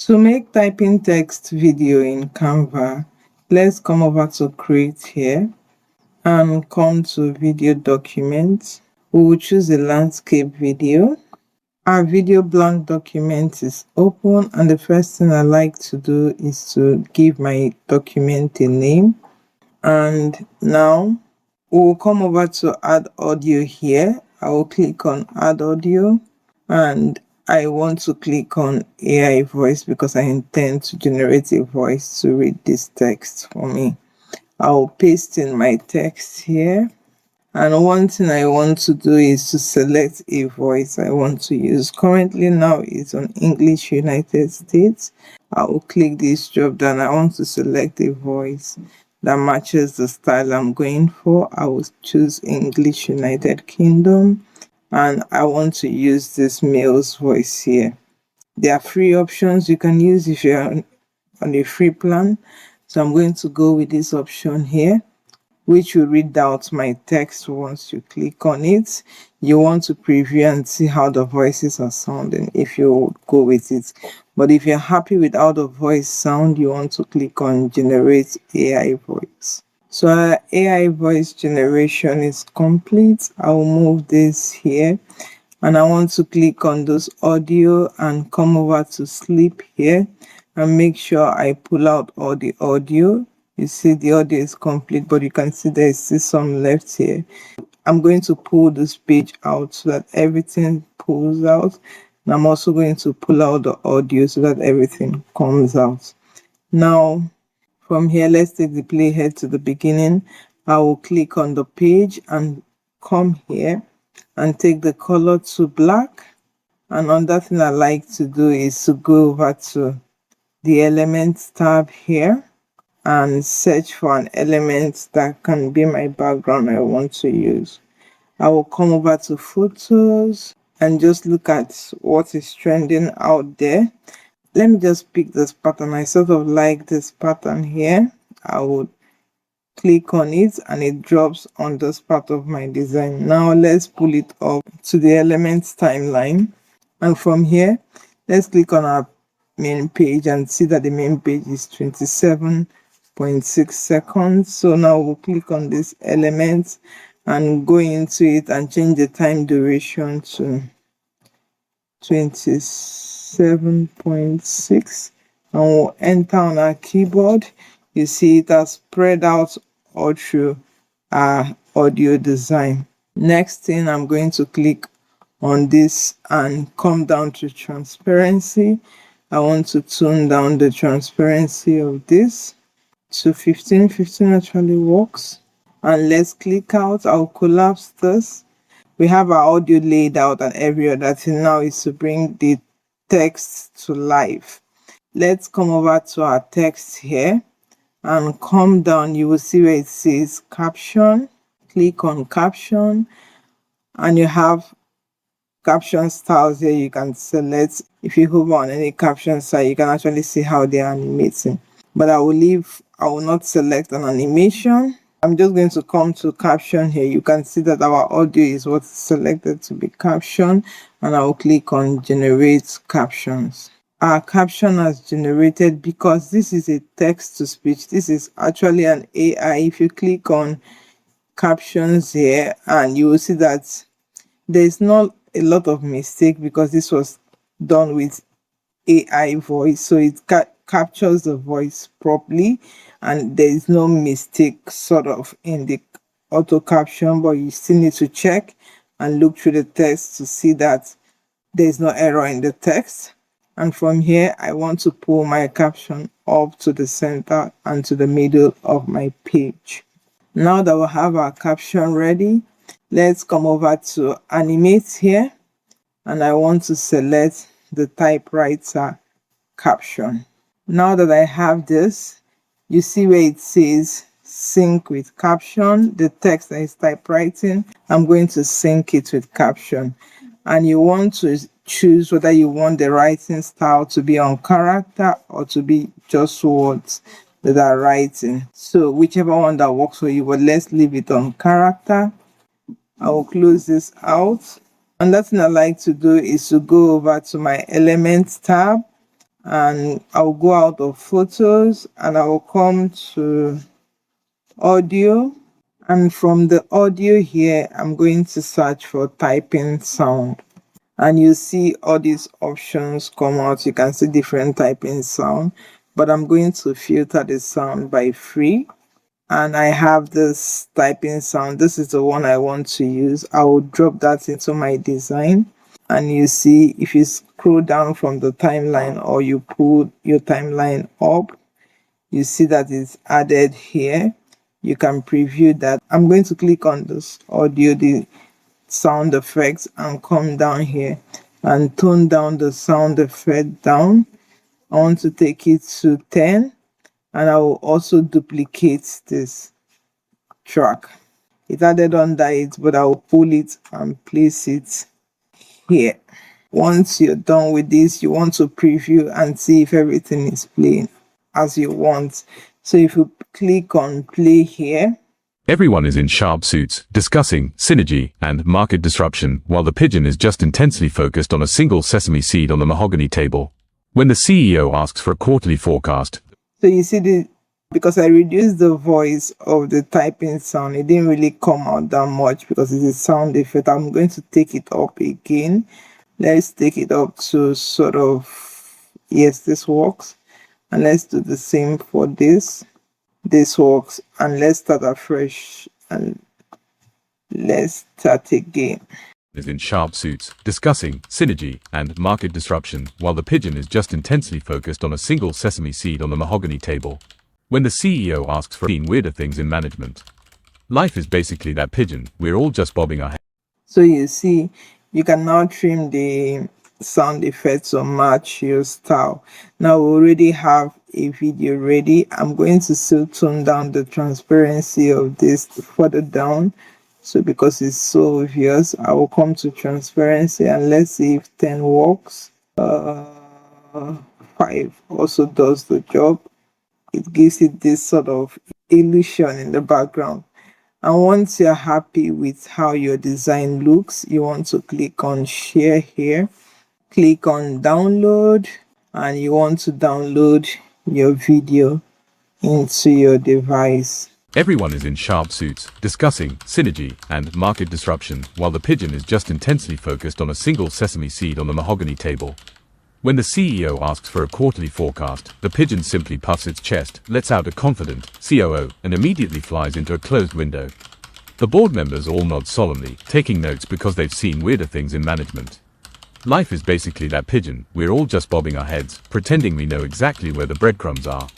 To make typing text video in Canva, let's come over to create here and come to video document. We will choose a landscape video. Our video blank document is open, and the first thing I like to do is to give my document a name. And now we'll come over to add audio here. I will click on add audio, and I want to click on AI voice because I intend to generate a voice to read this text for me. I'll paste in my text here. And one thing I want to do is to select a voice I want to use. Currently now it's on English United States. I will click this drop down. I want to select a voice that matches the style I'm going for. I will choose English United Kingdom, and I want to use this male's voice here. There are free options you can use if you're on a free plan. So I'm going to go with this option here, which will read out my text once you click on it. You want to preview and see how the voices are sounding if you go with it. But if you're happy with how the voice sound, you want to click on generate AI voice. So our AI voice generation is complete. I'll move this here, and I want to click on this audio and come over to sleep here and make sure I pull out all the audio. You see the audio is complete, but you can see there is still some left here. I'm going to pull this page out so that everything pulls out. And I'm also going to pull out the audio so that everything comes out. Now, from here, let's take the playhead to the beginning. I will click on the page and come here and take the color to black. And another thing I like to do is to go over to the elements tab here and search for an element that can be my background I want to use. I will come over to photos and just look at what is trending out there. Let me just pick this pattern. I sort of like this pattern here. I would click on it and it drops on this part of my design. Now let's pull it up to the elements timeline, and from here let's click on our main page and see that the main page is 27.6 seconds. So now we'll click on this element and go into it and change the time duration to 27.6, and we'll enter on our keyboard. You see it has spread out all through our audio design. Next thing, I'm going to click on this and come down to transparency. I want to tone down the transparency of this to 15. 15 actually works. And let's click out. I'll collapse this. We have our audio laid out and every other thing. Now is to bring the text to life. Let's come over to our text here and come down. You will see where it says caption. Click on caption and you have caption styles here. You can select. If you hover on any caption style, you can actually see how they are animating. But I will not select an animation. I'm just going to come to caption here. You can see that our audio is what's selected to be caption, and I will click on generate captions. Our caption has generated because this is a text to speech. This is actually an AI. If you click on captions here, and you will see that there's not a lot of mistake because this was done with AI voice, so it captures the voice properly and there is no mistake sort of in the auto caption, but you still need to check and look through the text to see that there is no error in the text. And from here I want to pull my caption up to the center and to the middle of my page. Now that we have our caption ready, let's come over to animate here, and I want to select the typewriter caption. Now that I have this, you see where it says sync with caption, the text that is typewriting. I'm going to sync it with caption, and you want to choose whether you want the writing style to be on character or to be just words that are writing. So whichever one that works for you, but let's leave it on character. I will close this out. Another thing I like to do is to go over to my elements tab and I'll go out of photos and I'll come to audio, and from the audio here I'm going to search for typing sound, and you see all these options come out. You can see different typing sound, but I'm going to filter the sound by free, and I have this typing sound. This is the one I want to use. I will drop that into my design, and you see if you scroll down from the timeline or you pull your timeline up, you see that it's added here. You can preview that. I'm going to click on this audio, the sound effects, and come down here and tone down the sound effect down. I want to take it to 10, and I will also duplicate this track. It added under it, but I will pull it and place it here. Once you're done with this, you want to preview and see if everything is playing as you want. So if you click on play here, everyone is in sharp suits, discussing synergy and market disruption, while the pigeon is just intensely focused on a single sesame seed on the mahogany table. When the CEO asks for a quarterly forecast, so you see because I reduced the voice of the typing sound, it didn't really come out that much because it's a sound effect. I'm going to take it up again. Let's take it up to sort of, yes, this works. And let's do the same for this. This works. And let's start afresh and let's start again. Is in sharp suits, discussing synergy and market disruption, while the pigeon is just intensely focused on a single sesame seed on the mahogany table. When the CEO asks for weirder things in management. Life is basically that pigeon, we're all just bobbing our heads. So you see, you can now trim the sound effects or match your style. Now we already have a video ready. I'm going to still tone down the transparency of this further down. So because it's so obvious, I will come to transparency and let's see if 10 works. 5 also does the job. It gives it this sort of illusion in the background. And once you're happy with how your design looks, you want to click on share here, click on download, and you want to download your video into your device. Everyone is in sharp suits, discussing synergy and market disruption, while the pigeon is just intensely focused on a single sesame seed on the mahogany table. When the CEO asks for a quarterly forecast, the pigeon simply puffs its chest, lets out a confident COO, and immediately flies into a closed window. The board members all nod solemnly, taking notes because they've seen weirder things in management. Life is basically that pigeon, we're all just bobbing our heads, pretending we know exactly where the breadcrumbs are.